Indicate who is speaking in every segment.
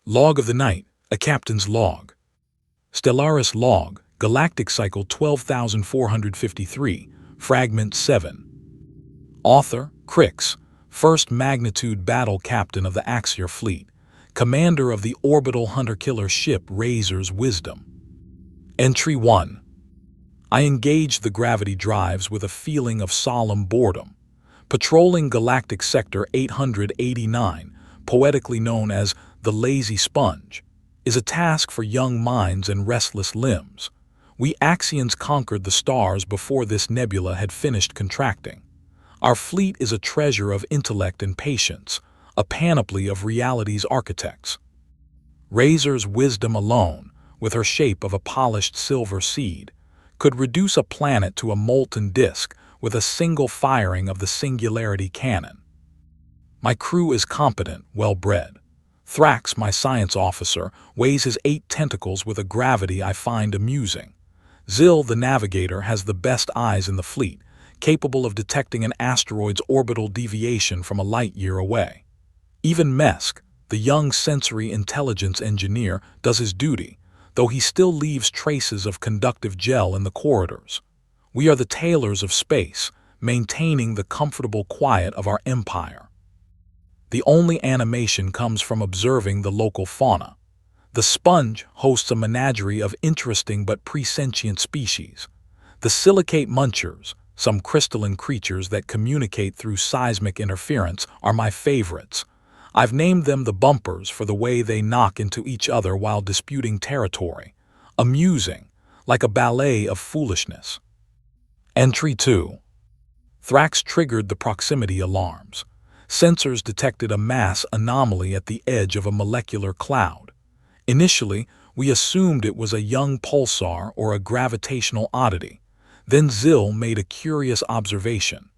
Speaker 1: Log of the Night, a Captain's Log. Stellaris Log, Galactic Cycle 12453, Fragment 7. Author, Krix, First Magnitude Battle Captain of the Axx'iar Fleet, Commander of the orbital hunter-killer ship Razor's Wisdom. Entry 1. I engaged the gravity drives with a feeling of solemn boredom. Patrolling Galactic Sector 889, poetically known as the Lazy Sponge, is a task for young minds and restless limbs. We Axxians conquered the stars before this nebula had finished contracting. Our fleet is a treasure of intellect and patience, a panoply of reality's architects. Razor's Wisdom alone, with her shape of a polished silver seed, could reduce a planet to a molten disk with a single firing of the singularity cannon. My crew is competent, well-bred. Thrax, my science officer, weighs his 8 tentacles with a gravity I find amusing. Zill, the navigator, has the best eyes in the fleet, capable of detecting an asteroid's orbital deviation from a light-year away. Even Mesk, the young sensory intelligence engineer, does his duty, though he still leaves traces of conductive gel in the corridors. We are the tailors of space, maintaining the comfortable quiet of our empire. The only animation comes from observing the local fauna. The sponge hosts a menagerie of interesting but presentient species. The silicate munchers, some crystalline creatures that communicate through seismic interference, are my favorites. I've named them the bumpers for the way they knock into each other while disputing territory. Amusing, like a ballet of foolishness. Entry 2. Thrax triggered the proximity alarms. Sensors detected a mass anomaly at the edge of a molecular cloud. Initially, we assumed it was a young pulsar or a gravitational oddity. Then Zill made a curious observation.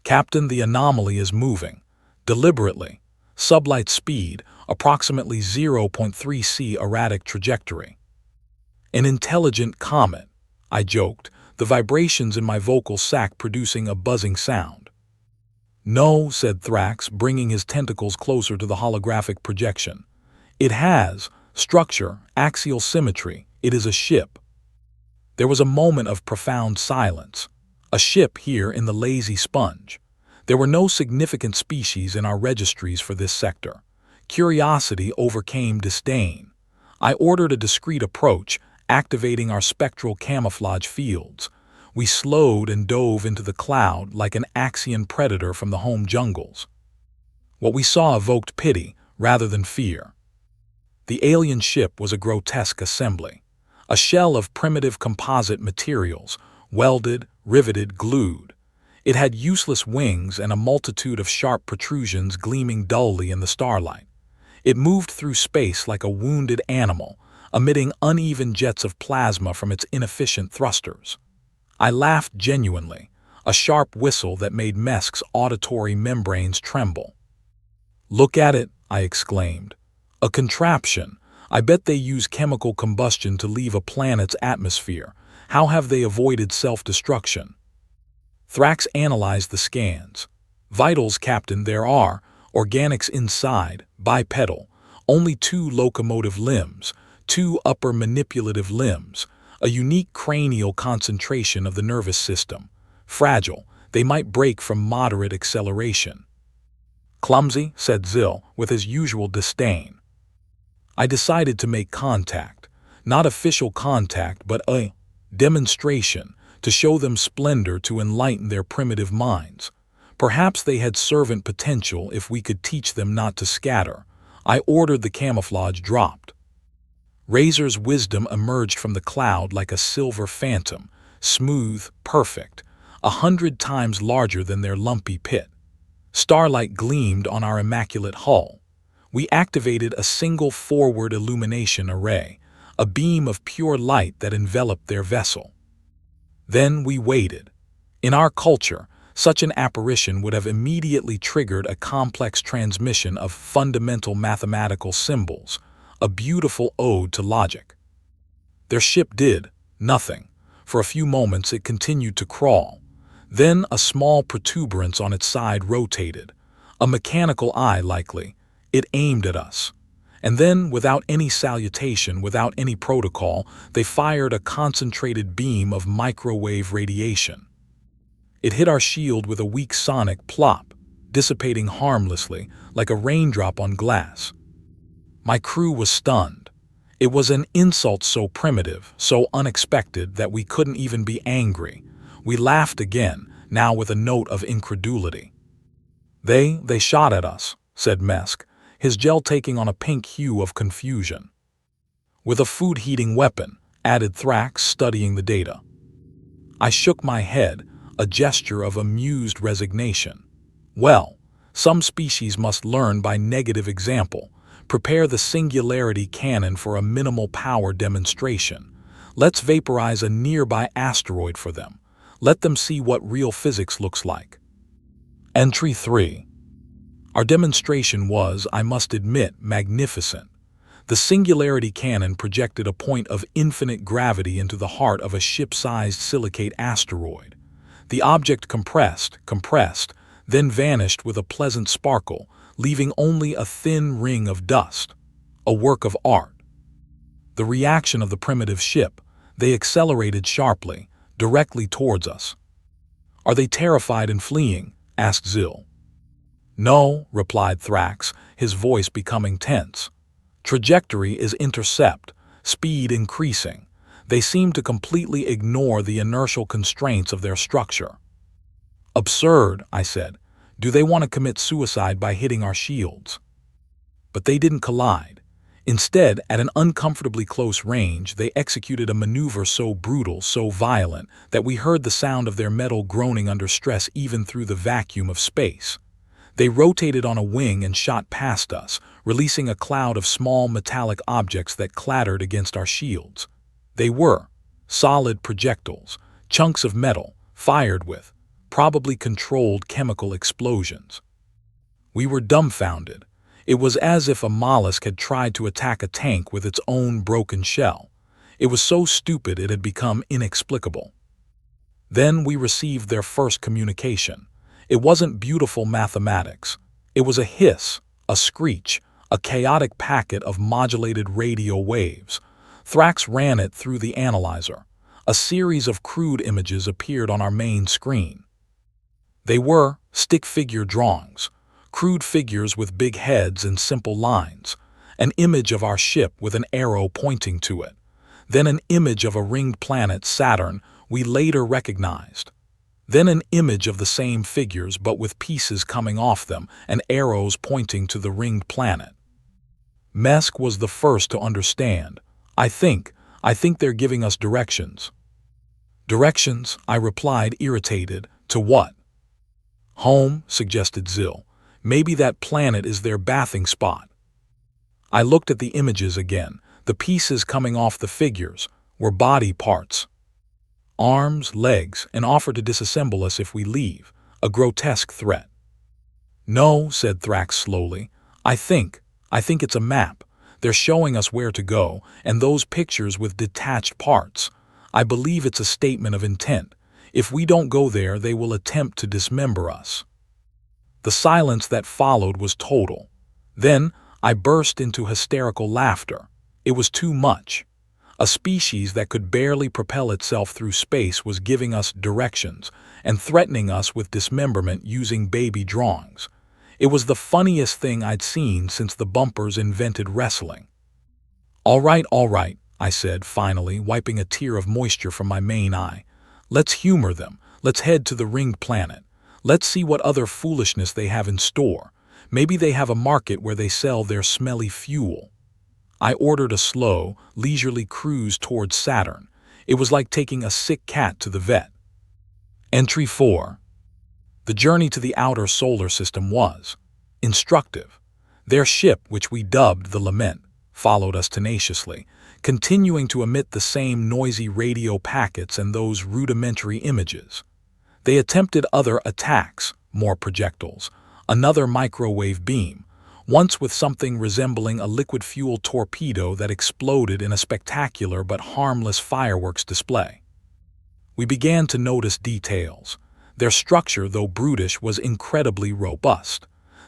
Speaker 1: Captain, the anomaly is moving. Deliberately. Sublight speed, approximately 0.3 c erratic trajectory. An intelligent comet, I joked, the vibrations in my vocal sac producing a buzzing sound. No, said Thrax, bringing his tentacles closer to the holographic projection. It has structure, axial symmetry. It is a ship. There was a moment of profound silence. A ship here in the Lazy Sponge. There were no significant species in our registries for this sector. Curiosity overcame disdain. I ordered a discreet approach, activating our spectral camouflage fields. We slowed and dove into the cloud like an Axxian predator from the home jungles. What we saw evoked pity rather than fear. The alien ship was a grotesque assembly. A shell of primitive composite materials, welded, riveted, glued. It had useless wings and a multitude of sharp protrusions gleaming dully in the starlight. It moved through space like a wounded animal, emitting uneven jets of plasma from its inefficient thrusters. I laughed genuinely, a sharp whistle that made Mesk's auditory membranes tremble. Look at it, I exclaimed. A contraption. I bet they use chemical combustion to leave a planet's atmosphere. How have they avoided self-destruction? Thrax analyzed the scans. Vitals, Captain, there are. Organics inside, bipedal. Only 2 locomotive limbs, 2 upper manipulative limbs. A unique cranial concentration of the nervous system. Fragile, they might break from moderate acceleration. Clumsy, said Zill, with his usual disdain. I decided to make contact. Not official contact, but a demonstration, to show them splendor, to enlighten their primitive minds. Perhaps they had servant potential if we could teach them not to scatter. I ordered the camouflage dropped. Razor's Wisdom emerged from the cloud like a silver phantom, smooth, perfect, 100 times larger than their lumpy pit. Starlight gleamed on our immaculate hull. We activated a single forward illumination array, a beam of pure light that enveloped their vessel. Then we waited. In our culture, such an apparition would have immediately triggered a complex transmission of fundamental mathematical symbols, a beautiful ode to logic. Their ship did nothing. For a few moments it continued to crawl. Then a small protuberance on its side rotated. A mechanical eye, likely. It aimed at us. And then, without any salutation, without any protocol, they fired a concentrated beam of microwave radiation. It hit our shield with a weak sonic plop, dissipating harmlessly, like a raindrop on glass. My crew was stunned. It was an insult so primitive, so unexpected that we couldn't even be angry. We laughed again, now with a note of incredulity. They shot at us," said Mesk, his gel taking on a pink hue of confusion. "With a food-heating weapon," added Thrax, studying the data. I shook my head, a gesture of amused resignation. "Well, some species must learn by negative example. Prepare the singularity cannon for a minimal power demonstration. Let's vaporize a nearby asteroid for them. Let them see what real physics looks like." Entry 3. Our demonstration was, I must admit, magnificent. The singularity cannon projected a point of infinite gravity into the heart of a ship-sized silicate asteroid. The object compressed, then vanished with a pleasant sparkle, leaving only a thin ring of dust. A work of art. The reaction of the primitive ship, they accelerated sharply, directly towards us. "Are they terrified and fleeing?" asked Zil. "No," replied Thrax, his voice becoming tense. "Trajectory is intercept, speed increasing. They seem to completely ignore the inertial constraints of their structure." "Absurd," I said. "Do they want to commit suicide by hitting our shields?" But they didn't collide. Instead, at an uncomfortably close range, they executed a maneuver so brutal, so violent, that we heard the sound of their metal groaning under stress even through the vacuum of space. They rotated on a wing and shot past us, releasing a cloud of small metallic objects that clattered against our shields. They were solid projectiles, chunks of metal, fired with probably controlled chemical explosions. We were dumbfounded. It was as if a mollusk had tried to attack a tank with its own broken shell. It was so stupid it had become inexplicable. Then we received their first communication. It wasn't beautiful mathematics. It was a hiss, a screech, a chaotic packet of modulated radio waves. Thrax ran it through the analyzer. A series of crude images appeared on our main screen. They were stick figure drawings. Crude figures with big heads and simple lines, an image of our ship with an arrow pointing to it, then an image of a ringed planet, Saturn, we later recognized, then an image of the same figures but with pieces coming off them and arrows pointing to the ringed planet. Mesk was the first to understand. I think they're giving us directions." "Directions?" I replied, irritated. "To what?" "Home," suggested Zil. "Maybe that planet is their bathing spot." I looked at the images again. The pieces coming off the figures were body parts. Arms, legs, and offer to disassemble us if we leave. A grotesque threat. "No," said Thrax slowly. I think it's a map. They're showing us where to go, and those pictures with detached parts. I believe it's a statement of intent. If we don't go there, they will attempt to dismember us." The silence that followed was total. Then I burst into hysterical laughter. It was too much. A species that could barely propel itself through space was giving us directions and threatening us with dismemberment using baby drawings. It was the funniest thing I'd seen since the bumpers invented wrestling. All right, I said, finally, wiping a tear of moisture from my main eye. "Let's humor them. Let's head to the ringed planet. Let's see what other foolishness they have in store. Maybe they have a market where they sell their smelly fuel." I ordered a slow, leisurely cruise towards Saturn. It was like taking a sick cat to the vet. Entry 4. The journey to the outer solar system was instructive. Their ship, which we dubbed the Lament, followed us tenaciously, continuing to emit the same noisy radio packets and those rudimentary images. They attempted other attacks, more projectiles, another microwave beam, once with something resembling a liquid-fuel torpedo that exploded in a spectacular but harmless fireworks display. We began to notice details. Their structure, though brutish, was incredibly robust.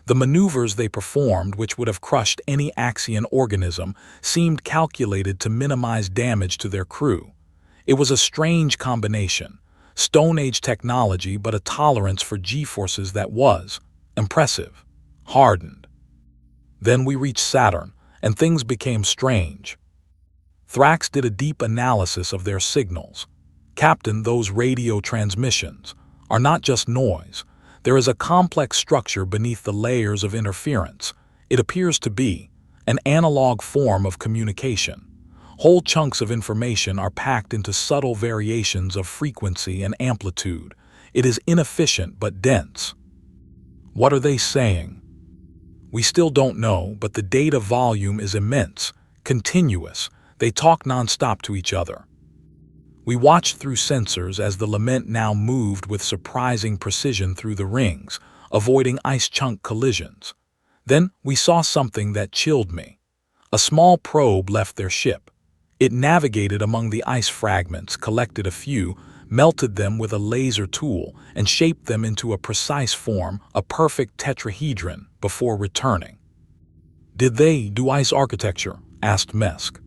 Speaker 1: The maneuvers they performed, which would have crushed any Axxian organism, seemed calculated to minimize damage to their crew. It was a strange combination. Stone Age technology, but a tolerance for G-forces that was impressive, hardened. Then we reached Saturn, and things became strange. Thrax did a deep analysis of their signals. Captain, those radio transmissions are not just noise. There is a complex structure beneath the layers of interference. It appears to be an analog form of communication. Whole chunks of information are packed into subtle variations of frequency and amplitude. It is inefficient but dense. What are they saying? We still don't know, but the data volume is immense, continuous. They talk nonstop to each other. We watched through sensors as the Lament now moved with surprising precision through the rings, avoiding ice chunk collisions. Then we saw something that chilled me. A small probe left their ship. It navigated among the ice fragments, collected a few, melted them with a laser tool, and shaped them into a precise form, a perfect tetrahedron, before returning. "Did they do ice architecture?" asked Mesk.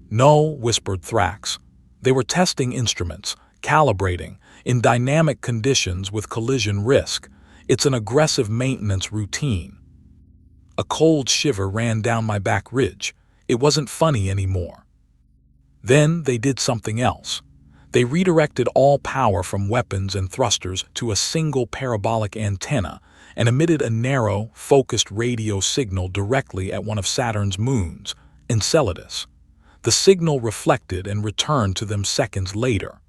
Speaker 1: "No," whispered Thrax. "They were testing instruments, calibrating, in dynamic conditions with collision risk. It's an aggressive maintenance routine." A cold shiver ran down my back ridge. It wasn't funny anymore. Then they did something else. They redirected all power from weapons and thrusters to a single parabolic antenna and emitted a narrow, focused radio signal directly at one of Saturn's moons, Enceladus. The signal reflected and returned to them seconds later.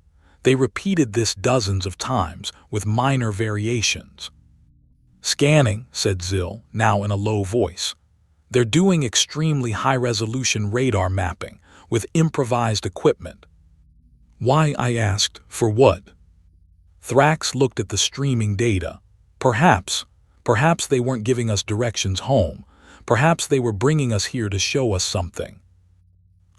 Speaker 1: They repeated this dozens of times, with minor variations. "Scanning," said Zill, now in a low voice. "They're doing extremely high-resolution radar mapping, with improvised equipment." "Why?" I asked. "For what?" Thrax looked at the streaming data. Perhaps they weren't giving us directions home. Perhaps they were bringing us here to show us something.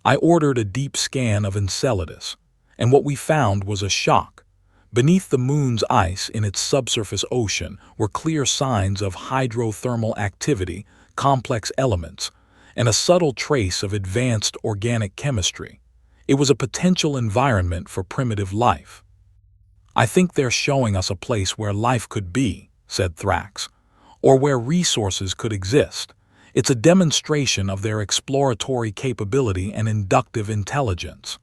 Speaker 1: I ordered a deep scan of Enceladus, and what we found was a shock. Beneath the moon's ice in its subsurface ocean were clear signs of hydrothermal activity, complex elements, and a subtle trace of advanced organic chemistry. It was a potential environment for primitive life. "I think they're showing us a place where life could be," said Thrax, "or where resources could exist. It's a demonstration of their exploratory capability and inductive intelligence."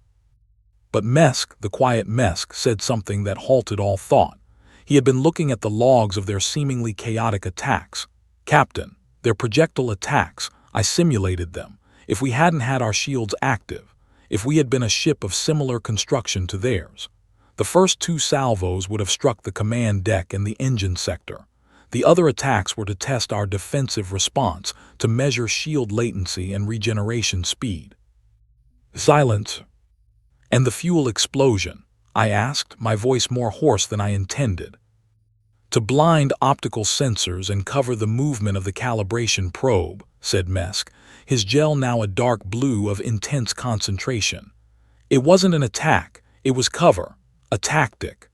Speaker 1: But Mesk, the quiet Mesk, said something that halted all thought. He had been looking at the logs of their seemingly chaotic attacks. "Captain, their projectile attacks, I simulated them. If we hadn't had our shields active, if we had been a ship of similar construction to theirs, the first 2 salvos would have struck the command deck and the engine sector. The other attacks were to test our defensive response, to measure shield latency and regeneration speed." Silence. "And the fuel explosion?" I asked, my voice more hoarse than I intended. "To blind optical sensors and cover the movement of the calibration probe," said Mesk, his gel now a dark blue of intense concentration. "It wasn't an attack, it was cover, a tactic."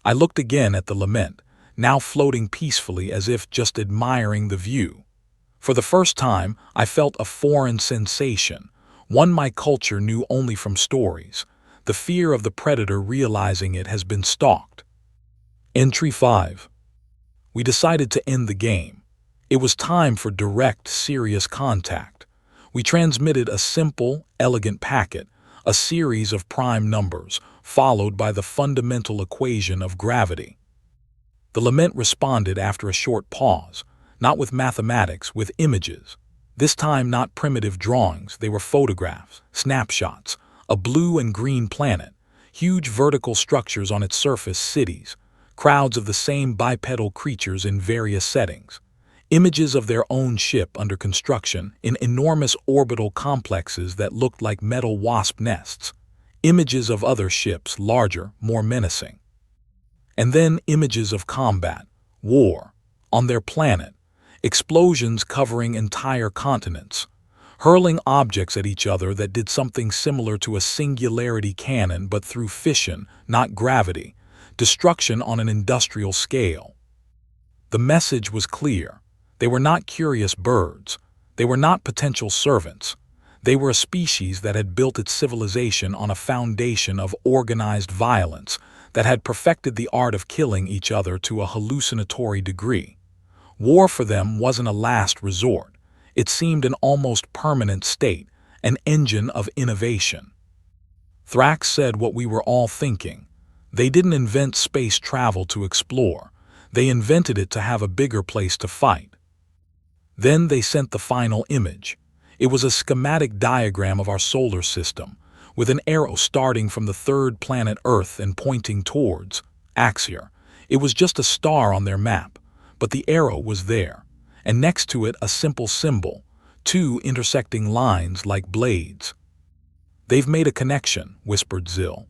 Speaker 1: I looked again at the Lament, now floating peacefully as if just admiring the view. For the first time, I felt a foreign sensation, one my culture knew only from stories. The fear of the predator realizing it has been stalked. Entry 5. We decided to end the game. It was time for direct, serious contact. We transmitted a simple, elegant packet, a series of prime numbers, followed by the fundamental equation of gravity. The Lament responded after a short pause, not with mathematics, with images. This time not primitive drawings, they were photographs, snapshots, a blue and green planet, huge vertical structures on its surface, cities, crowds of the same bipedal creatures in various settings, images of their own ship under construction in enormous orbital complexes that looked like metal wasp nests, images of other ships, larger, more menacing. And then images of combat, war, on their planet, explosions covering entire continents, hurling objects at each other that did something similar to a singularity cannon but through fission, not gravity, destruction on an industrial scale. The message was clear. They were not curious birds. They were not potential servants. They were a species that had built its civilization on a foundation of organized violence, that had perfected the art of killing each other to a hallucinatory degree. War for them wasn't a last resort. It seemed an almost permanent state, an engine of innovation. Thrax said what we were all thinking. They didn't invent space travel to explore. They invented it to have a bigger place to fight. Then they sent the final image. It was a schematic diagram of our solar system, with an arrow starting from the third planet Earth and pointing towards Axx'iar. It was just a star on their map, but the arrow was there, and next to it a simple symbol, two intersecting lines like blades. "They've made a connection," whispered Zil.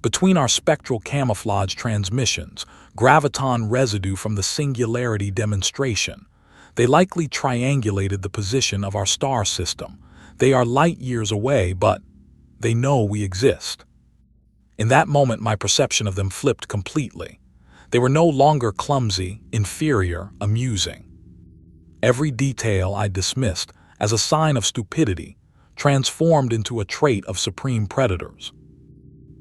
Speaker 1: "Between our spectral camouflage transmissions, graviton residue from the singularity demonstration. They likely triangulated the position of our star system. They are light years away, but they know we exist." In that moment, my perception of them flipped completely. They were no longer clumsy, inferior, amusing. Every detail I dismissed as a sign of stupidity transformed into a trait of supreme predators.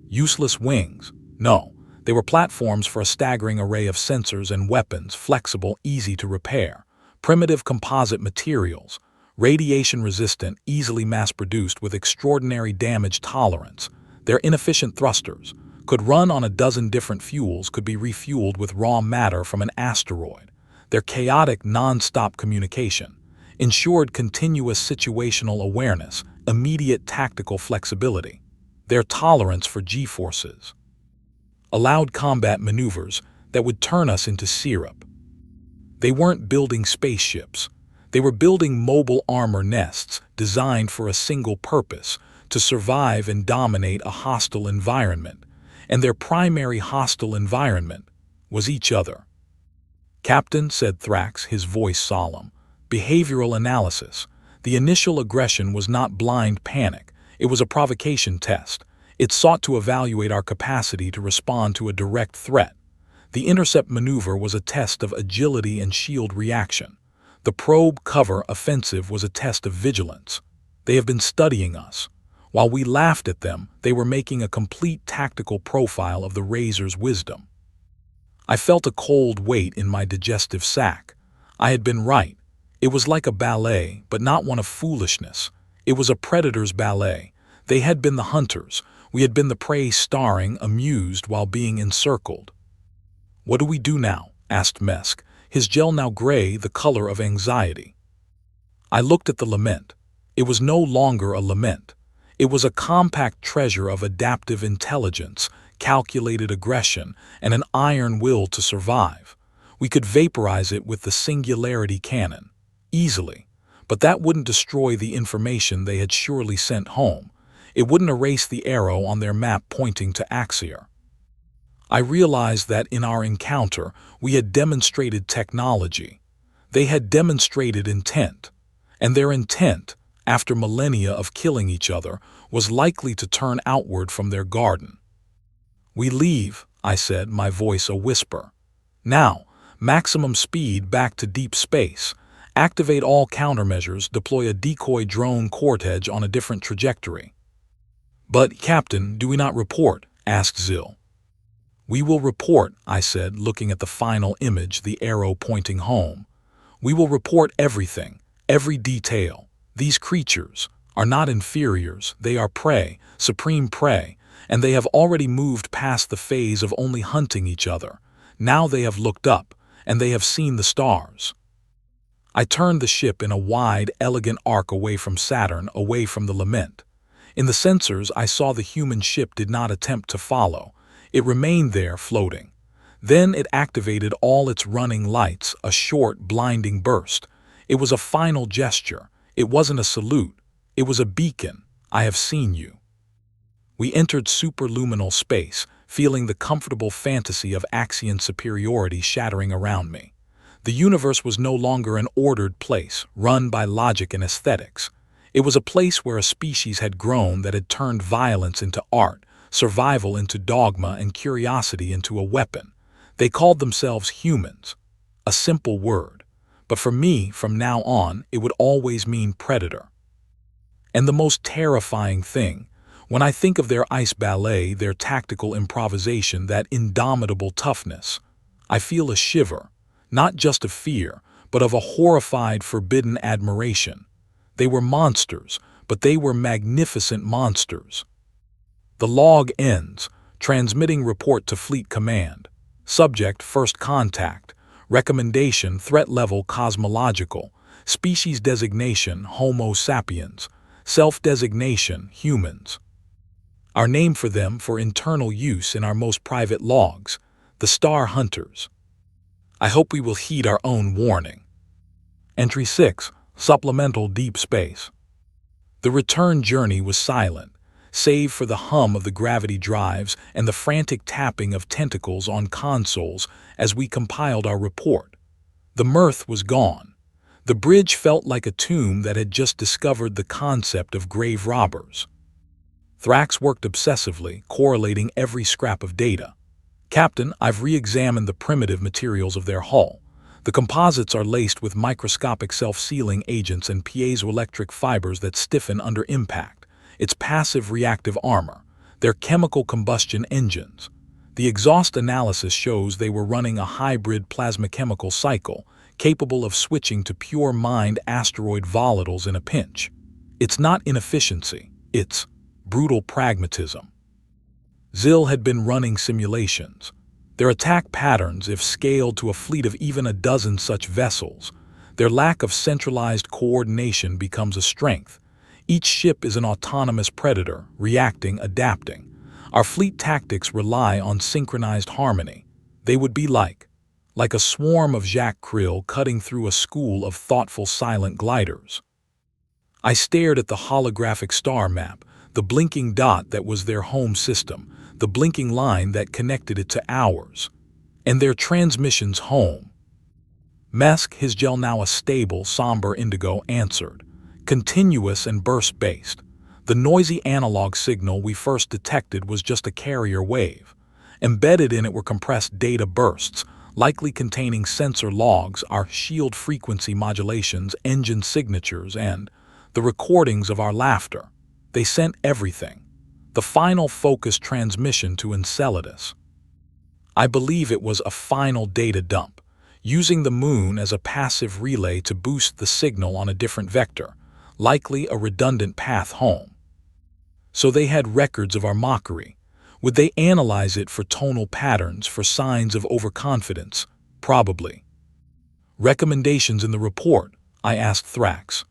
Speaker 1: Useless wings? No, they were platforms for a staggering array of sensors and weapons, flexible, easy to repair. Primitive composite materials, radiation-resistant, easily mass-produced with extraordinary damage tolerance. Their inefficient thrusters could run on a dozen different fuels, could be refueled with raw matter from an asteroid. Their chaotic, non-stop communication ensured continuous situational awareness, immediate tactical flexibility. Their tolerance for G-forces allowed combat maneuvers that would turn us into syrup. They weren't building spaceships. They were building mobile armor nests designed for a single purpose, to survive and dominate a hostile environment. And their primary hostile environment was each other. "Captain," said Thrax, his voice solemn, "behavioral analysis. The initial aggression was not blind panic. It was a provocation test. It sought to evaluate our capacity to respond to a direct threat. The intercept maneuver was a test of agility and shield reaction. The probe cover offensive was a test of vigilance. They have been studying us. While we laughed at them, they were making a complete tactical profile of the Razor's wisdom." I felt a cold weight in my digestive sac. I had been right. It was like a ballet, but not one of foolishness. It was a predator's ballet. They had been the hunters. We had been the prey, starring, amused while being encircled. "What do we do now?" asked Mesk, his gel now gray, the color of anxiety. I looked at the lament. It was no longer a lament. It was a compact treasure of adaptive intelligence, calculated aggression, and an iron will to survive. We could vaporize it with the singularity cannon, easily, but that wouldn't destroy the information they had surely sent home. It wouldn't erase the arrow on their map pointing to Axx'iar. I realized that in our encounter, we had demonstrated technology. They had demonstrated intent. And their intent, after millennia of killing each other, was likely to turn outward from their garden. "We leave," I said, my voice a whisper. "Now, maximum speed back to deep space. Activate all countermeasures, deploy a decoy drone cortege on a different trajectory." "But, Captain, do we not report?" asked Zil. "We will report," I said, looking at the final image, the arrow pointing home. "We will report everything, every detail. These creatures are not inferiors, they are prey, supreme prey, and they have already moved past the phase of only hunting each other. Now they have looked up, and they have seen the stars." I turned the ship in a wide, elegant arc away from Saturn, away from the lament. In the sensors, I saw the human ship did not attempt to follow. It remained there, floating. Then it activated all its running lights, a short, blinding burst. It was a final gesture. It wasn't a salute. It was a beacon. "I have seen you." We entered superluminal space, feeling the comfortable fantasy of Axian superiority shattering around me. The universe was no longer an ordered place, run by logic and aesthetics. It was a place where a species had grown that had turned violence into art, survival into dogma, and curiosity into a weapon. They called themselves humans. A simple word. But for me, from now on, it would always mean predator. And the most terrifying thing, when I think of their ice ballet, their tactical improvisation, that indomitable toughness, I feel a shiver, not just of fear, but of a horrified, forbidden admiration. They were monsters, but they were magnificent monsters. The log ends, transmitting report to Fleet Command. Subject, first contact. Recommendation, threat level, cosmological. Species designation, Homo sapiens. Self-designation, humans. Our name for them for internal use in our most private logs, the Star Hunters. I hope we will heed our own warning. Entry 6, Supplemental Deep Space. The return journey was silent, save for the hum of the gravity drives and the frantic tapping of tentacles on consoles as we compiled our report. The mirth was gone. The bridge felt like a tomb that had just discovered the concept of grave robbers. Thrax worked obsessively, correlating every scrap of data. Captain, I've re-examined the primitive materials of their hull. The composites are laced with microscopic self-sealing agents and piezoelectric fibers that stiffen under impact. It's passive reactive armor. They're chemical combustion engines. The exhaust analysis shows they were running a hybrid plasma-chemical cycle, capable of switching to pure mined asteroid volatiles in a pinch. It's not inefficiency, it's brutal pragmatism. Zill had been running simulations. Their attack patterns, if scaled to a fleet of even a dozen such vessels, their lack of centralized coordination becomes a strength. Each ship is an autonomous predator, reacting, adapting. Our fleet tactics rely on synchronized harmony. They would be like a swarm of Jacques krill cutting through a school of thoughtful silent gliders. I stared at the holographic star map, the blinking dot that was their home system, the blinking line that connected it to ours, and their transmissions home. Mesk, his gel now a stable, somber indigo, answered, continuous and burst-based. The noisy analog signal we first detected was just a carrier wave. Embedded in it were compressed data bursts, likely containing sensor logs, our shield frequency modulations, engine signatures, and the recordings of our laughter. They sent everything. The final focus transmission to Enceladus. I believe it was a final data dump, using the moon as a passive relay to boost the signal on a different vector, likely a redundant path home. So they had records of our mockery. Would they analyze it for tonal patterns, for signs of overconfidence? Probably. Recommendations in the report, I asked Thrax.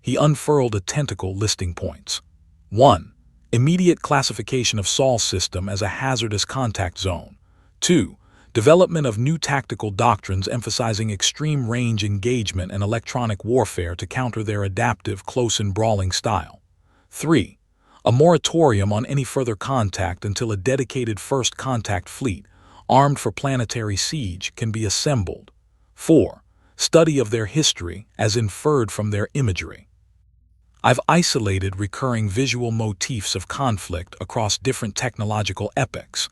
Speaker 1: He unfurled a tentacle listing points. 1. Immediate classification of Sol system as a hazardous contact zone. 2. Development of new tactical doctrines emphasizing extreme range engagement and electronic warfare to counter their adaptive close-in brawling style. 3. A moratorium on any further contact until a dedicated first contact fleet, armed for planetary siege, can be assembled. 4. Study of their history as inferred from their imagery. I've isolated recurring visual motifs of conflict across different technological epochs.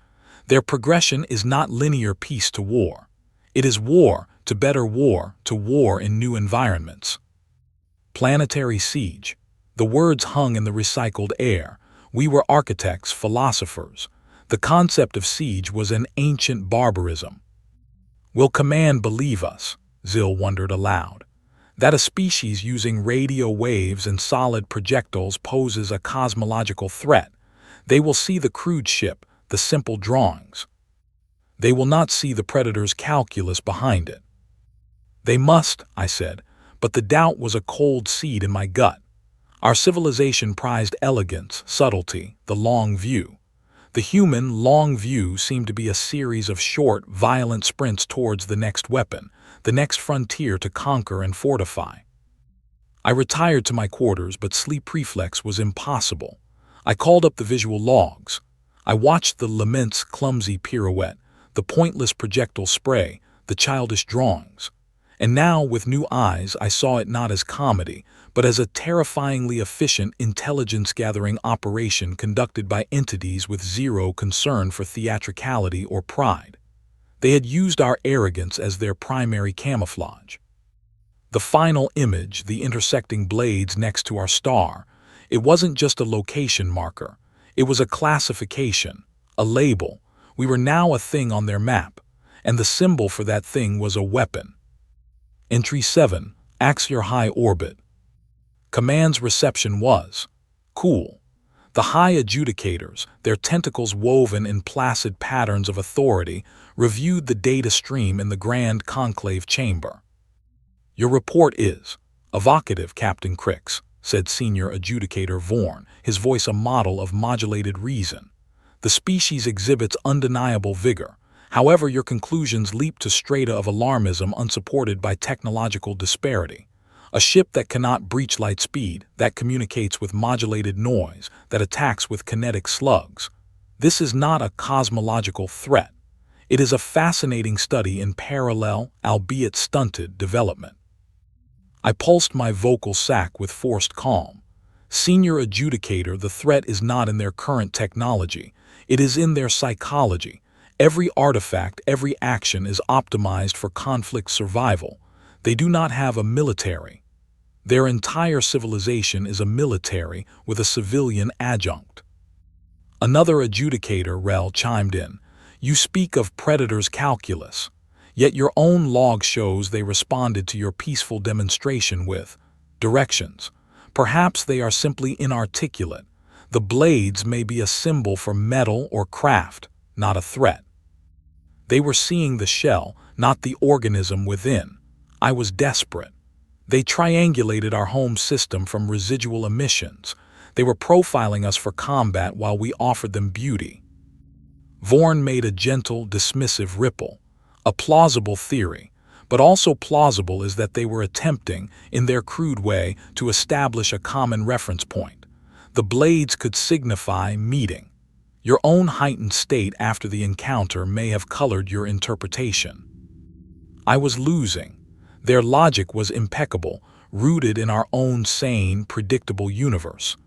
Speaker 1: Their progression is not linear peace to war. It is war to better war to war in new environments. Planetary siege. The words hung in the recycled air. We were architects, philosophers. The concept of siege was an ancient barbarism. Will command believe us? Zill wondered aloud. That a species using radio waves and solid projectiles poses a cosmological threat. They will see the crude ship, the simple drawings. They will not see the predator's calculus behind it. They must, I said, but the doubt was a cold seed in my gut. Our civilization prized elegance, subtlety, the long view. The human long view seemed to be a series of short, violent sprints towards the next weapon, the next frontier to conquer and fortify. I retired to my quarters, but sleep reflex was impossible. I called up the visual logs. I watched the lament's clumsy pirouette, the pointless projectile spray, the childish drawings. And now, with new eyes, I saw it not as comedy, but as a terrifyingly efficient intelligence-gathering operation conducted by entities with zero concern for theatricality or pride. They had used our arrogance as their primary camouflage. The final image, the intersecting blades next to our star, it wasn't just a location marker. It was a classification, a label. We were now a thing on their map, and the symbol for that thing was a weapon. Entry 7, Axx'iar high orbit. Command's reception was cool. The high adjudicators, their tentacles woven in placid patterns of authority, reviewed the data stream in the grand conclave chamber. Your report is evocative, Captain Krix, said Senior Adjudicator Vorn, his voice a model of modulated reason. The species exhibits undeniable vigor. However, your conclusions leap to strata of alarmism unsupported by technological disparity. A ship that cannot breach light speed, that communicates with modulated noise, that attacks with kinetic slugs. This is not a cosmological threat. It is a fascinating study in parallel, albeit stunted, development. I pulsed my vocal sac with forced calm. Senior Adjudicator, the threat is not in their current technology. It is in their psychology. Every artifact, every action is optimized for conflict survival. They do not have a military. Their entire civilization is a military with a civilian adjunct. Another adjudicator, Rel, chimed in. You speak of predators' calculus, yet your own log shows they responded to your peaceful demonstration with directions. Perhaps they are simply inarticulate. The blades may be a symbol for metal or craft, not a threat. They were seeing the shell, not the organism within. I was desperate. They triangulated our home system from residual emissions. They were profiling us for combat while we offered them beauty. Vorn made a gentle, dismissive ripple. A plausible theory, but also plausible is that they were attempting, in their crude way, to establish a common reference point. The blades could signify meeting. Your own heightened state after the encounter may have colored your interpretation. I was losing. Their logic was impeccable, rooted in our own sane, predictable universe.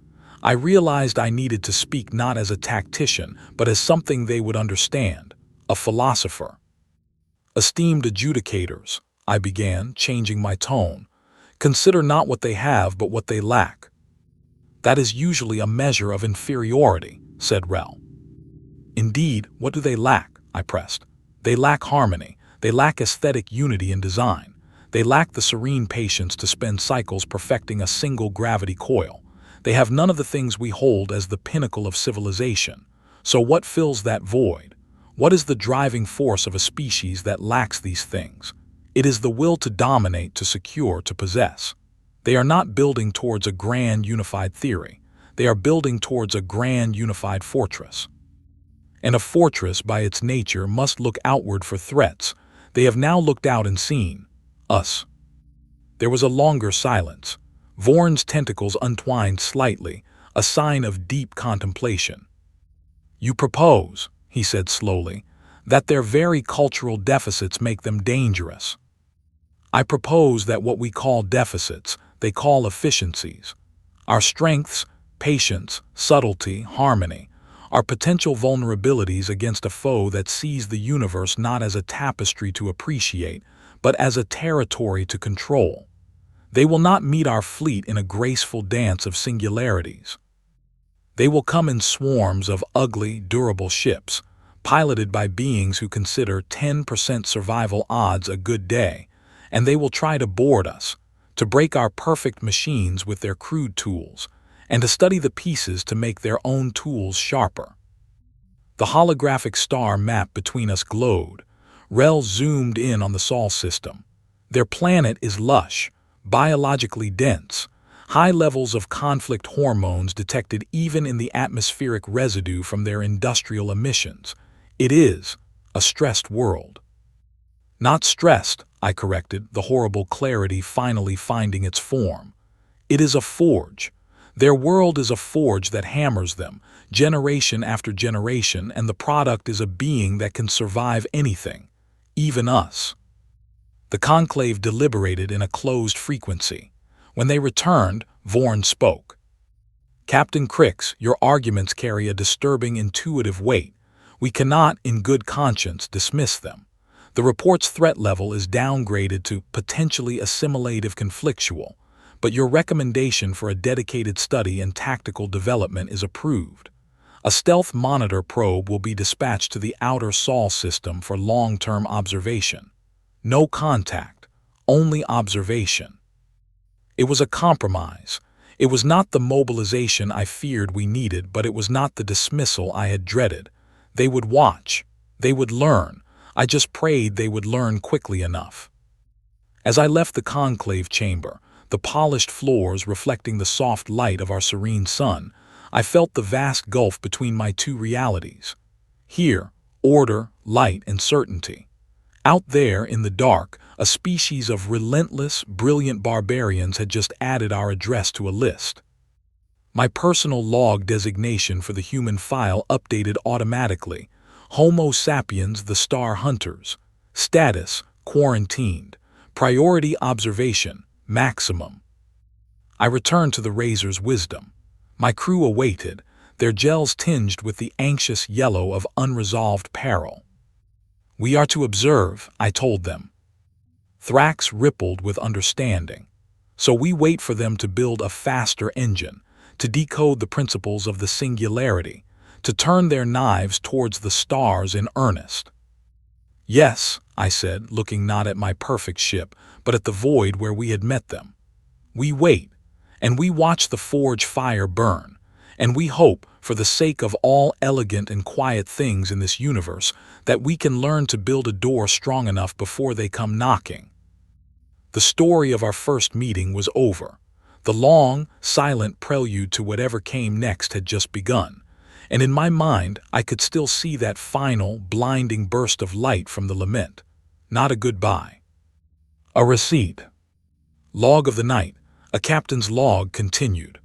Speaker 1: I realized I needed to speak not as a tactician, but as something they would understand, a philosopher. Esteemed adjudicators, I began, changing my tone, consider not what they have, but what they lack. That is usually a measure of inferiority, said Rel. Indeed, what do they lack? I pressed. They lack harmony. They lack aesthetic unity in design. They lack the serene patience to spend cycles perfecting a single gravity coil. They have none of the things we hold as the pinnacle of civilization. So what fills that void? What is the driving force of a species that lacks these things? It is the will to dominate, to secure, to possess. They are not building towards a grand unified theory. They are building towards a grand unified fortress. And a fortress, by its nature, must look outward for threats. They have now looked out and seen us. There was a longer silence. Vorn's tentacles untwined slightly, a sign of deep contemplation. You propose, he said slowly, that their very cultural deficits make them dangerous. I propose that what we call deficits, they call efficiencies. Our strengths, patience, subtlety, harmony, are potential vulnerabilities against a foe that sees the universe not as a tapestry to appreciate, but as a territory to control. They will not meet our fleet in a graceful dance of singularities. They will come in swarms of ugly, durable ships, piloted by beings who consider 10% survival odds a good day, and they will try to board us, to break our perfect machines with their crude tools, and to study the pieces to make their own tools sharper. The holographic star map between us glowed. Rel zoomed in on the Sol system. Their planet is lush, biologically dense, high levels of conflict hormones detected even in the atmospheric residue from their industrial emissions. It is a stressed world. Not stressed, I corrected, the horrible clarity finally finding its form. It is a forge. Their world is a forge that hammers them, generation after generation, and the product is a being that can survive anything, even us. The conclave deliberated in a closed frequency. When they returned, Vorn spoke. Captain Krix, your arguments carry a disturbing intuitive weight. We cannot, in good conscience, dismiss them. The report's threat level is downgraded to potentially assimilative conflictual, but your recommendation for a dedicated study and tactical development is approved. A stealth monitor probe will be dispatched to the outer Sol system for long-term observation. No contact, only observation. It was a compromise. It was not the mobilization I feared we needed, but it was not the dismissal I had dreaded. They would watch. They would learn. I just prayed they would learn quickly enough. As I left the conclave chamber, the polished floors reflecting the soft light of our serene sun, I felt the vast gulf between my two realities. Here, order, light, and certainty. Out there, in the dark, a species of relentless, brilliant barbarians had just added our address to a list. My personal log designation for the human file updated automatically. Homo sapiens, the Star Hunters. Status, quarantined. Priority observation, maximum. I returned to the Razor's wisdom. My crew awaited, their gels tinged with the anxious yellow of unresolved peril. We are to observe, I told them. Thrax rippled with understanding. So we wait for them to build a faster engine, to decode the principles of the singularity, to turn their knives towards the stars in earnest. Yes, I said, looking not at my perfect ship, but at the void where we had met them. We wait, and we watch the forge fire burn, and we hope, for the sake of all elegant and quiet things in this universe, that we can learn to build a door strong enough before they come knocking. The story of our first meeting was over. The long, silent prelude to whatever came next had just begun, and in my mind I could still see that final, blinding burst of light from the lament. Not a goodbye. A receipt. Log of the night. A captain's log continued.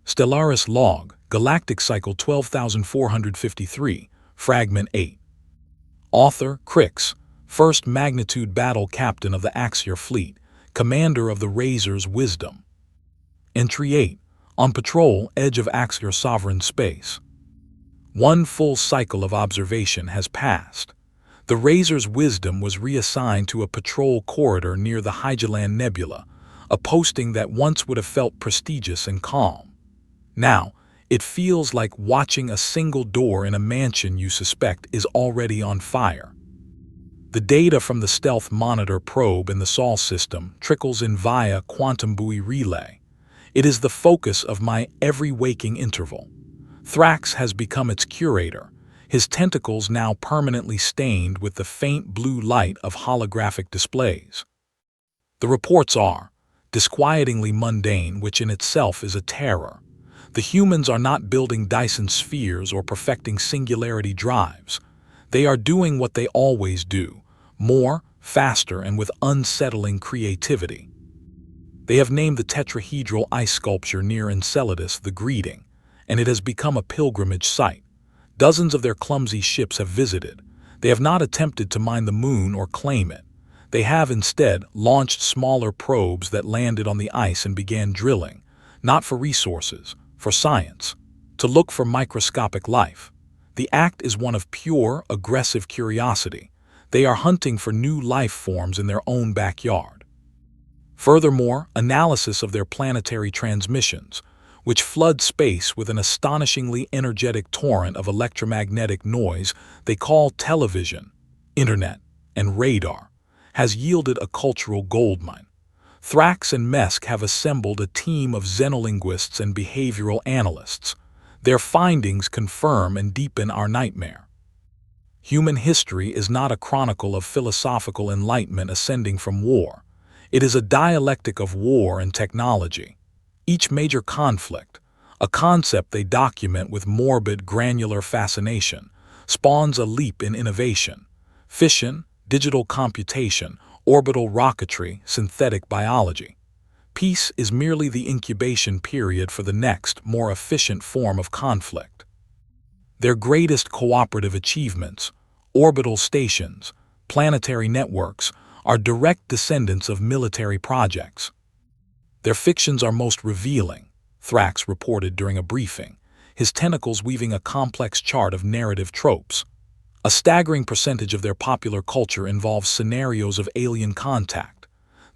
Speaker 1: Stellaris log, galactic cycle 12,453, fragment 8. Author Krix, first magnitude battle captain of the Axx'iar fleet, commander of the Razor's wisdom. Entry 8. On patrol, edge of Axx'iar sovereign space. One full cycle of observation has passed. The Razor's wisdom was reassigned to a patrol corridor near the Hygeland Nebula, a posting that once would have felt prestigious and calm. Now, it feels like watching a single door in a mansion you suspect is already on fire. The data from the stealth monitor probe in the Sol system trickles in via quantum buoy relay. It is the focus of my every waking interval. Thrax has become its curator, his tentacles now permanently stained with the faint blue light of holographic displays. The reports are disquietingly mundane, which in itself is a terror. The humans are not building Dyson spheres or perfecting singularity drives. They are doing what they always do, more, faster, and with unsettling creativity. They have named the tetrahedral ice sculpture near Enceladus the Greeting, and it has become a pilgrimage site. Dozens of their clumsy ships have visited. They have not attempted to mine the moon or claim it. They have instead launched smaller probes that landed on the ice and began drilling, not for resources, for science, to look for microscopic life. The act is one of pure, aggressive curiosity. They are hunting for new life forms in their own backyard. Furthermore, analysis of their planetary transmissions, which flood space with an astonishingly energetic torrent of electromagnetic noise they call television, internet, and radar, has yielded a cultural goldmine. Thrax and Mesk have assembled a team of xenolinguists and behavioral analysts. Their findings confirm and deepen our nightmare. Human history is not a chronicle of philosophical enlightenment ascending from war. It is a dialectic of war and technology. Each major conflict, a concept they document with morbid, granular fascination, spawns a leap in innovation. Fission, digital computation, orbital rocketry, synthetic biology. Peace is merely the incubation period for the next, more efficient form of conflict. Their greatest cooperative achievements, orbital stations, planetary networks, are direct descendants of military projects. Their fictions are most revealing, Thrax reported during a briefing, his tentacles weaving a complex chart of narrative tropes. A staggering percentage of their popular culture involves scenarios of alien contact.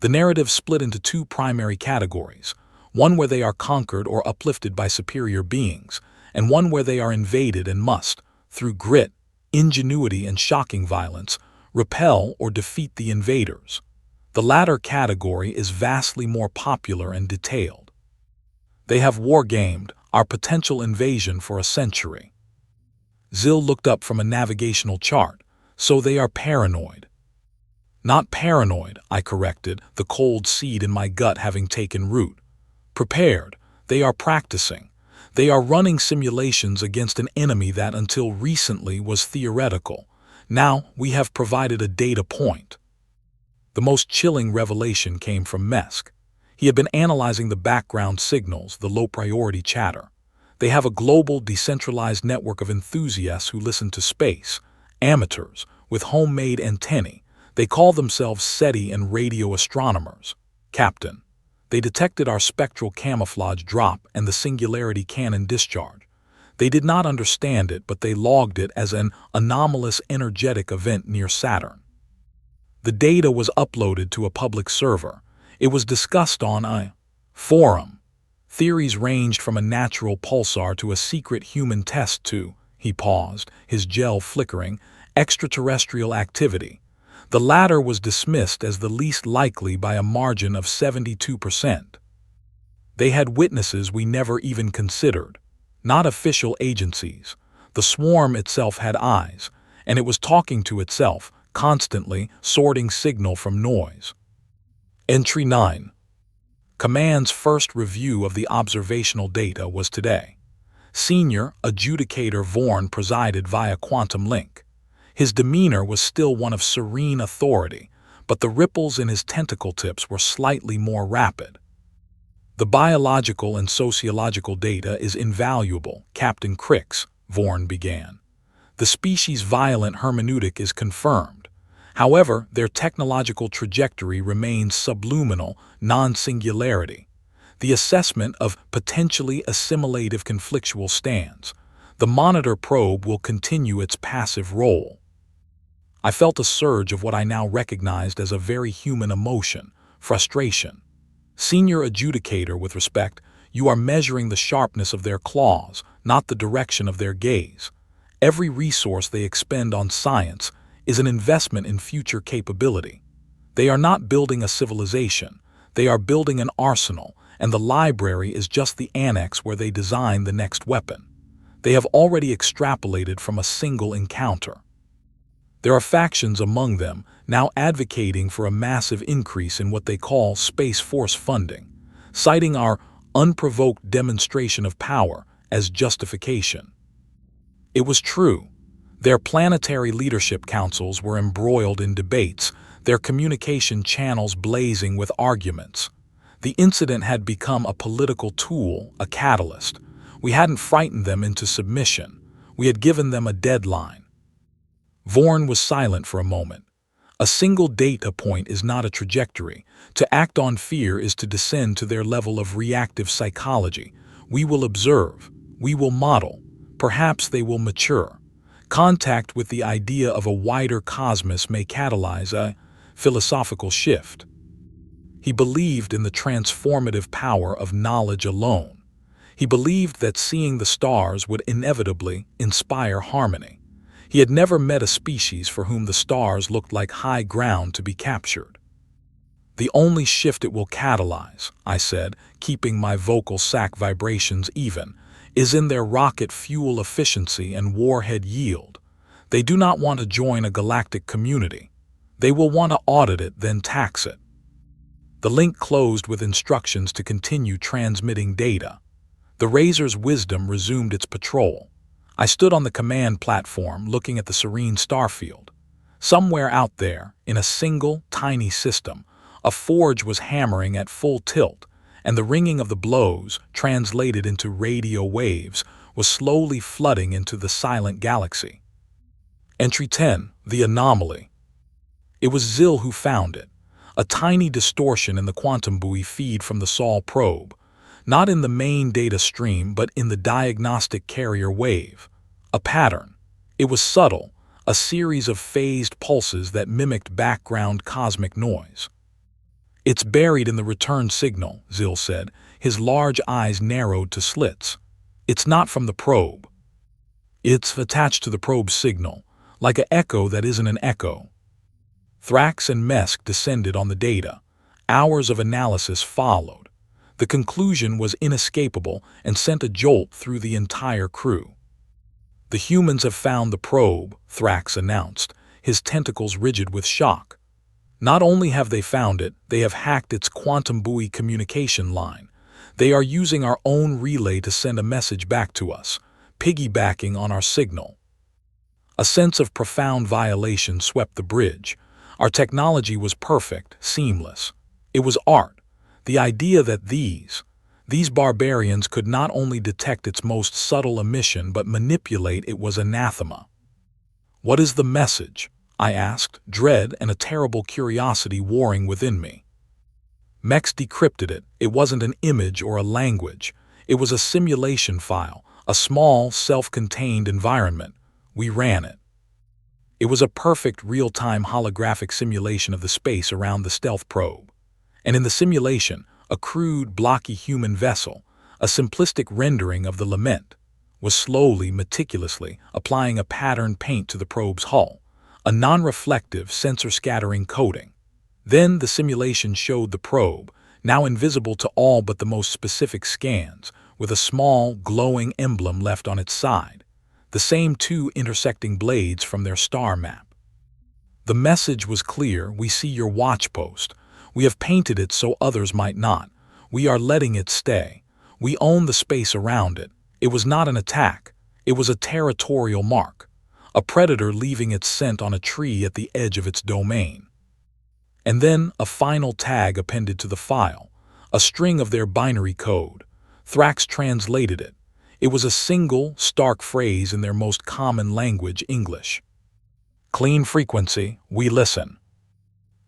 Speaker 1: The narrative split into two primary categories, one where they are conquered or uplifted by superior beings, and one where they are invaded and must, through grit, ingenuity, and shocking violence, repel or defeat the invaders. The latter category is vastly more popular and detailed. They have wargamed our potential invasion for a century. Zill looked up from a navigational chart. So they are paranoid. Not paranoid, I corrected, the cold seed in my gut having taken root. Prepared. They are practicing. They are running simulations against an enemy that until recently was theoretical. Now we have provided a data point. The most chilling revelation came from Mesk. He had been analyzing the background signals, the low-priority chatter. They have a global, decentralized network of enthusiasts who listen to space, amateurs, with homemade antennae. They call themselves SETI and radio astronomers. Captain, they detected our spectral camouflage drop and the singularity cannon discharge. They did not understand it, but they logged it as an anomalous energetic event near Saturn. The data was uploaded to a public server. It was discussed on a forum. Theories ranged from a natural pulsar to a secret human test to, he paused, his gel flickering, extraterrestrial activity. The latter was dismissed as the least likely by a margin of 72%. They had witnesses we never even considered, not official agencies. The swarm itself had eyes, and it was talking to itself, constantly sorting signal from noise. Entry 9. Command's first review of the observational data was today. Senior Adjudicator Vorn presided via quantum link. His demeanor was still one of serene authority, but the ripples in his tentacle tips were slightly more rapid. The biological and sociological data is invaluable, Captain Krix, Vorn began. The species' violent hermeneutic is confirmed. However, their technological trajectory remains subluminal, non-singularity. The assessment of potentially assimilative conflictual stands. The monitor probe will continue its passive role. I felt a surge of what I now recognized as a very human emotion, frustration. Senior Adjudicator, with respect, you are measuring the sharpness of their claws, not the direction of their gaze. Every resource they expend on science is an investment in future capability. They are not building a civilization. They are building an arsenal, and the library is just the annex where they design the next weapon. They have already extrapolated from a single encounter. There are factions among them now advocating for a massive increase in what they call Space Force funding, citing our unprovoked demonstration of power as justification. It was true. Their planetary leadership councils were embroiled in debates, their communication channels blazing with arguments. The incident had become a political tool, a catalyst. We hadn't frightened them into submission. We had given them a deadline. Vorn was silent for a moment. A single data point is not a trajectory. To act on fear is to descend to their level of reactive psychology. We will observe. We will model. Perhaps they will mature. Contact with the idea of a wider cosmos may catalyze a philosophical shift. He believed in the transformative power of knowledge alone. He believed that seeing the stars would inevitably inspire harmony. He had never met a species for whom the stars looked like high ground to be captured. The only shift it will catalyze, I said, keeping my vocal sac vibrations even, is in their rocket fuel efficiency and warhead yield. They do not want to join a galactic community. They will want to audit it, then tax it. The link closed with instructions to continue transmitting data. The Razor's wisdom resumed its patrol. I stood on the command platform looking at the serene starfield. Somewhere out there, in a single, tiny system, a forge was hammering at full tilt, and the ringing of the blows, translated into radio waves, was slowly flooding into the silent galaxy. Entry 10, the anomaly. It was Zill who found it, a tiny distortion in the quantum buoy feed from the Sol probe, not in the main data stream but in the diagnostic carrier wave. A pattern. It was subtle, a series of phased pulses that mimicked background cosmic noise. "It's buried in the return signal," Zil said, his large eyes narrowed to slits. "It's not from the probe. It's attached to the probe's signal, like an echo that isn't an echo." Thrax and Mesk descended on the data. Hours of analysis followed. The conclusion was inescapable and sent a jolt through the entire crew. "The humans have found the probe," Thrax announced, his tentacles rigid with shock. "Not only have they found it, they have hacked its quantum buoy communication line. They are using our own relay to send a message back to us, piggybacking on our signal." A sense of profound violation swept the bridge. Our technology was perfect, seamless. It was art. The idea that these barbarians could not only detect its most subtle emission but manipulate it was anathema. "What is the message?" I asked, dread and a terrible curiosity warring within me. Mex decrypted it. It wasn't an image or a language. It was a simulation file, a small, self-contained environment. We ran it. It was a perfect real-time holographic simulation of the space around the stealth probe. And in the simulation, a crude, blocky human vessel, a simplistic rendering of the lament, was slowly, meticulously applying a patterned paint to the probe's hull, a non-reflective, sensor-scattering coating. Then the simulation showed the probe, now invisible to all but the most specific scans, with a small, glowing emblem left on its side, the same two intersecting blades from their star map. The message was clear: "We see your watch post. We have painted it so others might not. We are letting it stay. We own the space around it." It was not an attack. It was a territorial mark, a predator leaving its scent on a tree at the edge of its domain. And then a final tag appended to the file, a string of their binary code. Thrax translated it. It was a single, stark phrase in their most common language, English. "Clean frequency, we listen."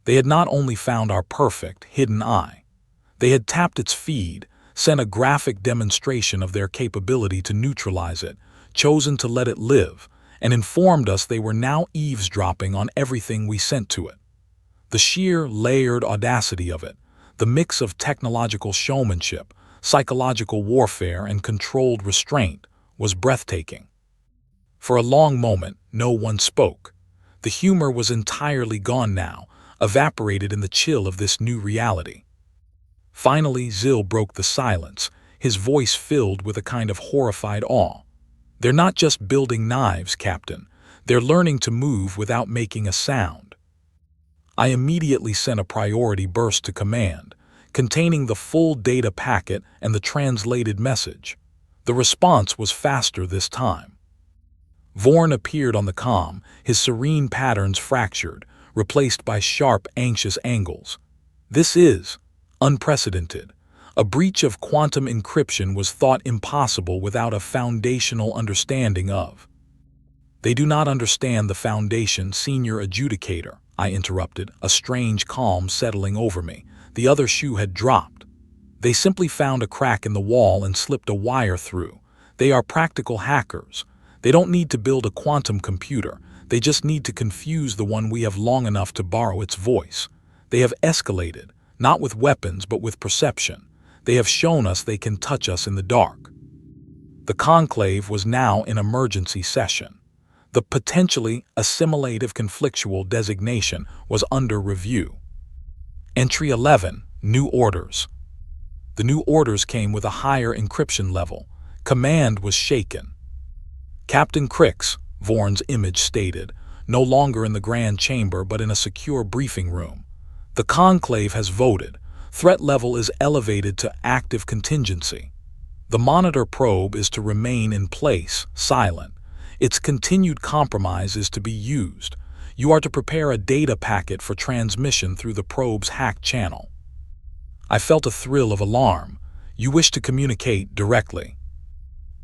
Speaker 1: They had not only found our perfect, hidden eye. They had tapped its feed, sent a graphic demonstration of their capability to neutralize it, chosen to let it live, and informed us they were now eavesdropping on everything we sent to it. The sheer, layered audacity of it, the mix of technological showmanship, psychological warfare, and controlled restraint, was breathtaking. For a long moment, no one spoke. The humor was entirely gone now, evaporated in the chill of this new reality. Finally, Zil broke the silence, his voice filled with a kind of horrified awe. "They're not just building knives, Captain. They're learning to move without making a sound." I immediately sent a priority burst to command, containing the full data packet and the translated message. The response was faster this time. Vorn appeared on the comm, his serene patterns fractured, replaced by sharp, anxious angles. "This is unprecedented. A breach of quantum encryption was thought impossible without a foundational understanding of." "They do not understand the Foundation, Senior Adjudicator," I interrupted, a strange calm settling over me. The other shoe had dropped. "They simply found a crack in the wall and slipped a wire through. They are practical hackers. They don't need to build a quantum computer. They just need to confuse the one we have long enough to borrow its voice. They have escalated, not with weapons but with perception. They have shown us they can touch us in the dark." The conclave was now in emergency session. The potentially assimilative conflictual designation was under review. Entry 11, New Orders. The new orders came with a higher encryption level. Command was shaken. "Captain Krix," Vorn's image stated, no longer in the Grand Chamber but in a secure briefing room. "The conclave has voted. Threat level is elevated to active contingency. The monitor probe is to remain in place, silent. Its continued compromise is to be used. You are to prepare a data packet for transmission through the probe's hacked channel." I felt a thrill of alarm. "You wish to communicate directly."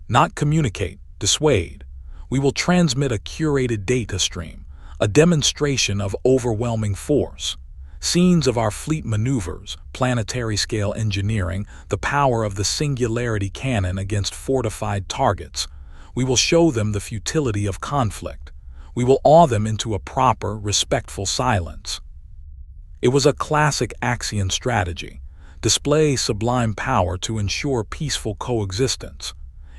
Speaker 1: "Not communicate, dissuade. We will transmit a curated data stream, a demonstration of overwhelming force. Scenes of our fleet maneuvers, planetary-scale engineering, the power of the singularity cannon against fortified targets. We will show them the futility of conflict. We will awe them into a proper, respectful silence. It was a classic Axx'iar strategy: display sublime power to ensure peaceful coexistence.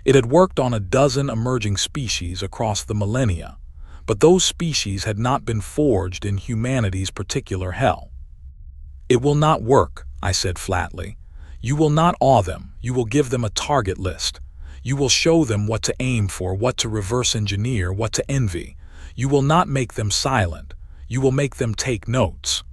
Speaker 1: It had worked on a dozen emerging species across the millennia, but those species had not been forged in humanity's particular hell. "It will not work," I said flatly. "You will not awe them, you will give them a target list. You will show them what to aim for, what to reverse engineer, what to envy. You will not make them silent, you will make them take notes."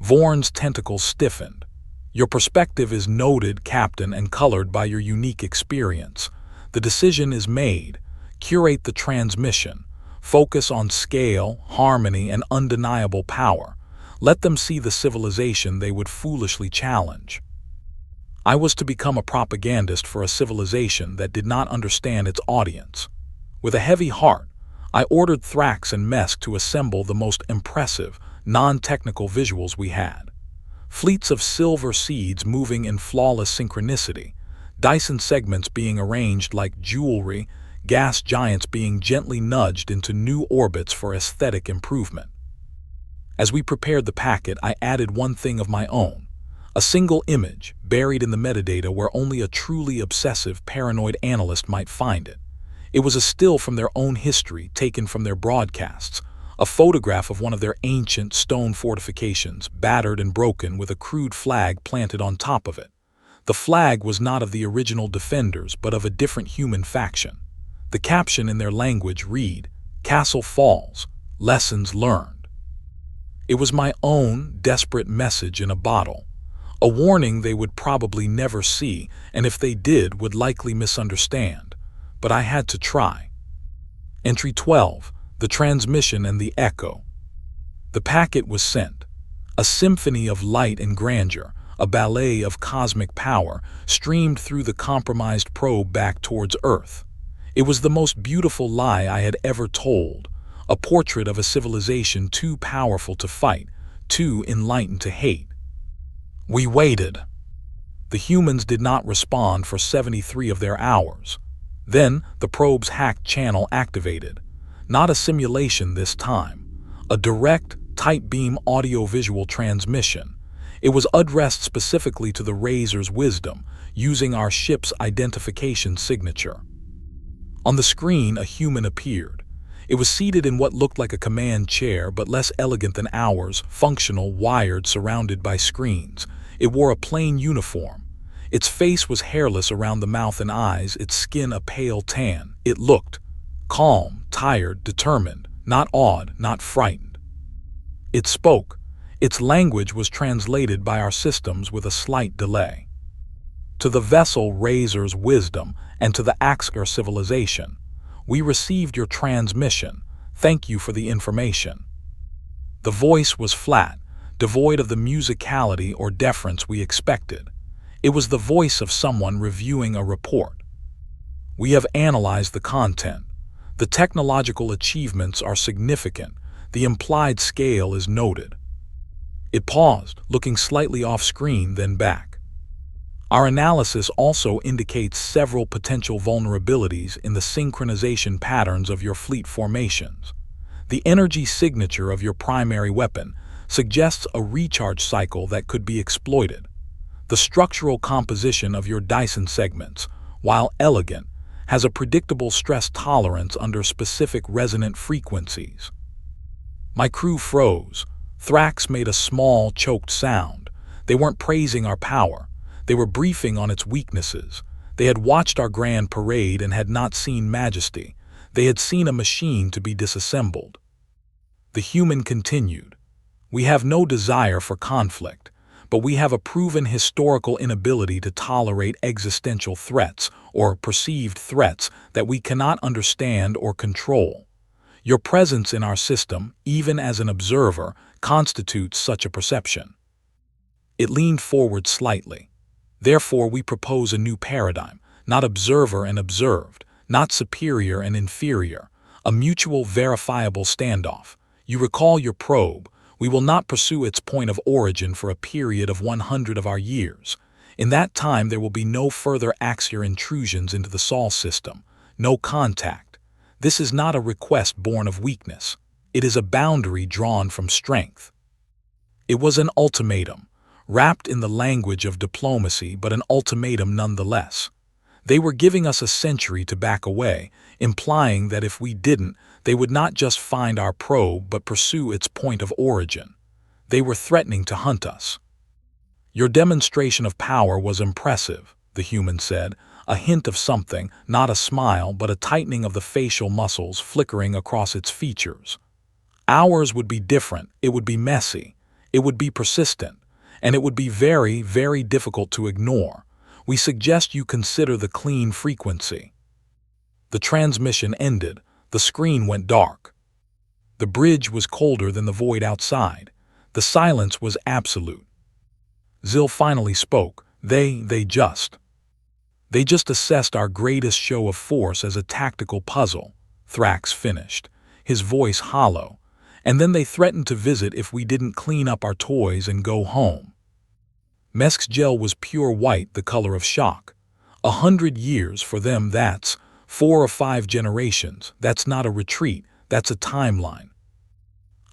Speaker 1: Vorn's tentacles stiffened. "Your perspective is noted, Captain, and colored by your unique experience. The decision is made. Curate the transmission. Focus on scale, harmony, and undeniable power. Let them see the civilization they would foolishly challenge." I was to become a propagandist for a civilization that did not understand its audience. With a heavy heart, I ordered Thrax and Mesk to assemble the most impressive, non-technical visuals we had. Fleets of silver seeds moving in flawless synchronicity, Dyson segments being arranged like jewelry, gas giants being gently nudged into new orbits for aesthetic improvement. As we prepared the packet, I added one thing of my own: a single image buried in the metadata where only a truly obsessive, paranoid analyst might find it. It was a still from their own history, taken from their broadcasts, a photograph of one of their ancient stone fortifications, battered and broken, with a crude flag planted on top of it. The flag was not of the original defenders, but of a different human faction. The caption in their language read, "Castle Falls, Lessons Learned." It was my own desperate message in a bottle, a warning they would probably never see, and if they did, would likely misunderstand. But I had to try. Entry 12, the transmission and the echo. The packet was sent. A symphony of light and grandeur, a ballet of cosmic power, streamed through the compromised probe back towards Earth. It was the most beautiful lie I had ever told, a portrait of a civilization too powerful to fight, too enlightened to hate. We waited. The humans did not respond for 73 of their hours. Then the probe's hacked channel activated. Not a simulation this time. A direct, tight-beam audio-visual transmission. It was addressed specifically to the Razor's wisdom, using our ship's identification signature. On the screen, a human appeared. It was seated in what looked like a command chair, but less elegant than ours, functional, wired, surrounded by screens. It wore a plain uniform. Its face was hairless around the mouth and eyes, its skin a pale tan. It looked calm, tired, determined, not awed, not frightened. It spoke. Its language was translated by our systems with a slight delay. "To the vessel Razor's wisdom and to the Axx'iar civilization, we received your transmission. Thank you for the information." The voice was flat, devoid of the musicality or deference we expected. It was the voice of someone reviewing a report. "We have analyzed the content. The technological achievements are significant. The implied scale is noted." It paused, looking slightly off-screen, then back. "Our analysis also indicates several potential vulnerabilities in the synchronization patterns of your fleet formations. The energy signature of your primary weapon suggests a recharge cycle that could be exploited. The structural composition of your Dyson segments, while elegant, has a predictable stress tolerance under specific resonant frequencies." My crew froze. Thrax made a small, choked sound. They weren't praising our power. They were briefing on its weaknesses. They had watched our grand parade and had not seen majesty. They had seen a machine to be disassembled. The human continued. "We have no desire for conflict, but we have a proven historical inability to tolerate existential threats or perceived threats that we cannot understand or control. Your presence in our system, even as an observer, constitutes such a perception." It leaned forward slightly. "Therefore, we propose a new paradigm, not observer and observed, not superior and inferior, a mutual verifiable standoff. You recall your probe. We will not pursue its point of origin for a period of 100 of our years. In that time, there will be no further Axx'iar intrusions into the Sol system, no contact. This is not a request born of weakness. It is a boundary drawn from strength. It was an ultimatum, wrapped in the language of diplomacy, but an ultimatum nonetheless. They were giving us a century to back away, implying that if we didn't, they would not just find our probe but pursue its point of origin. They were threatening to hunt us. "Your demonstration of power was impressive," the human said, a hint of something, not a smile but a tightening of the facial muscles flickering across its features. "Ours would be different. It would be messy. It would be persistent. And it would be very, very difficult to ignore. We suggest you consider the clean frequency." The transmission ended. The screen went dark. The bridge was colder than the void outside. The silence was absolute. Zill finally spoke. They just assessed our greatest show of force as a tactical puzzle," Thrax finished, his voice hollow. "And then they threatened to visit if we didn't clean up our toys and go home." Mesk's gel was pure white, the color of shock. 100 years for them, that's 4 or 5 generations. That's not a retreat, that's a timeline.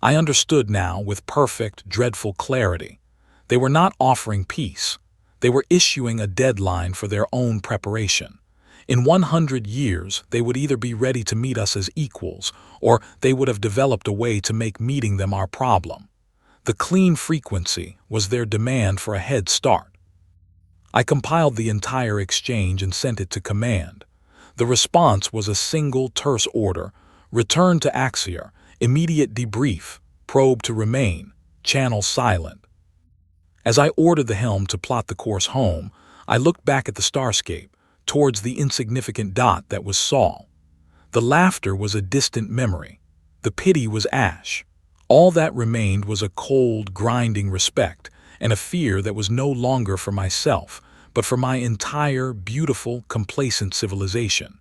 Speaker 1: I understood now with perfect, dreadful clarity. They were not offering peace. They were issuing a deadline for their own preparation. In 100 years, they would either be ready to meet us as equals, or they would have developed a way to make meeting them our problem. The clean frequency was their demand for a head start. I compiled the entire exchange and sent it to command. The response was a single terse order: return to Axx'iar, immediate debrief, probe to remain, channel silent. As I ordered the helm to plot the course home, I looked back at the starscape, towards the insignificant dot that was Sol. The laughter was a distant memory. The pity was ash. All that remained was a cold, grinding respect, and a fear that was no longer for myself, but for my entire, beautiful, complacent civilization.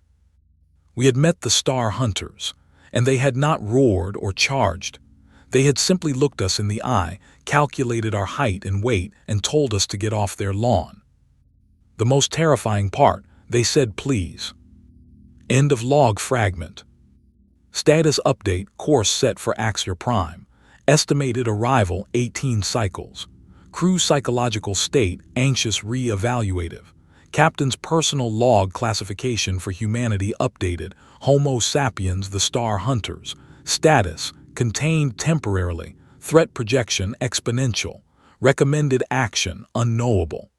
Speaker 1: We had met the star hunters, and they had not roared or charged. They had simply looked us in the eye, calculated our height and weight, and told us to get off their lawn. The most terrifying part, they said please. End of log fragment. Status update: course set for Axx'iar Prime. Estimated arrival 18 cycles. Crew psychological state anxious re-evaluative. Captain's personal log classification for humanity updated. Homo sapiens the star hunters. Status contained temporarily. Threat projection exponential. Recommended action unknowable.